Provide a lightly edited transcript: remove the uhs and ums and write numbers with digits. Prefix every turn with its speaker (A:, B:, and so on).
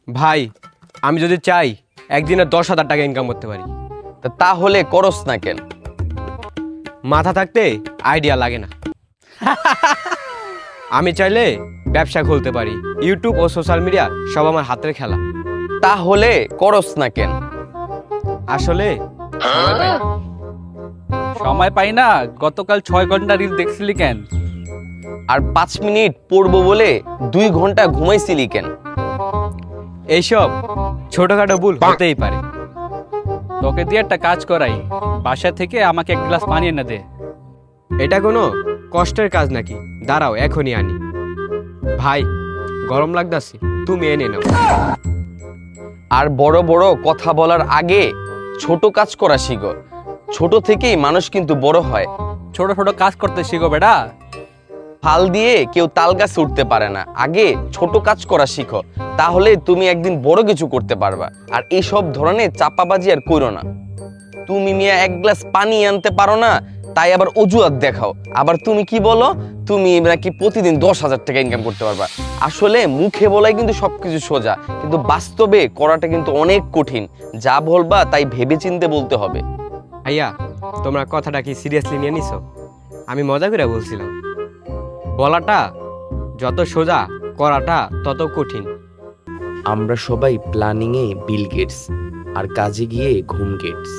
A: ভাই আমি যদি চাই একদিনে 10,000 টাকা ইনকাম করতে পারি।
B: তাহলে করস না কেন?
A: মাথা থাকতে আইডিয়া লাগে না। আমি চাইলে ব্যবসা খুলতে পারি, ইউটিউব ও সোশ্যাল মিডিয়া সব আমার হাতের খেলা।
B: তাহলে করস না কেন?
A: আসলে সময় পাই না।
C: সময় পাই না? গতকাল 6 ঘন্টা রিল দেখছিলি কেন?
B: আর 5 মিনিট পড়বো বলে 2 ঘন্টা ঘুমাইছিলি কেন?
A: এইসব ছোটখাটো ভুল হতেই পারে।
C: তোকে দিয়ে একটা কাজ করাই, বাসা থেকে আমাকে এক গ্লাস পানি এনে দে।
A: এটা কোনো কষ্টের কাজ নাকি? দাঁড়াও এখনই আনি। ভাই গরম লাগতাছে, তুমি এনে নাও।
B: আর বড় বড় কথা বলার আগে ছোট কাজ করা শিখো। ছোট থেকেই মানুষ কিন্তু বড় হয়।
C: ছোট ছোট কাজ করতে শিখো বেটা।
B: ফাল দিয়ে কেউ তাল গাছে উঠতে পারে না, আগে ছোট কাজ করা শিখো, তাহলে তুমি একদিন বড় কিছু করতে পারবা। আর এইসব ধরনের চাপাবাজি আর কইরো না। তুমি মিয়া এক গ্লাস পানি আনতে পারো না, তাই আবার অজুহাত দেখাও। আবার তুমি কি বলো, তুমি নাকি প্রতিদিন 10,000 টাকা ইনকাম করতে পারবা। আসলে মুখে বলাই কিন্তু সবকিছু সোজা, কিন্তু বাস্তবে করাটা কিন্তু অনেক কঠিন। যা বলবা তাই ভেবে চিন্তে বলতে হবে।
A: ভাইয়া তোমরা কথাটা কি সিরিয়াসলি নিয়ে নিছো? আমি মজা করে বলছিলাম। বলাটা যত সোজা, করাটা তত কঠিন।
D: আমরা সবাই প্ল্যানিংয়ে বিল গেটস আর কাজে গিয়ে ঘুম গেটস।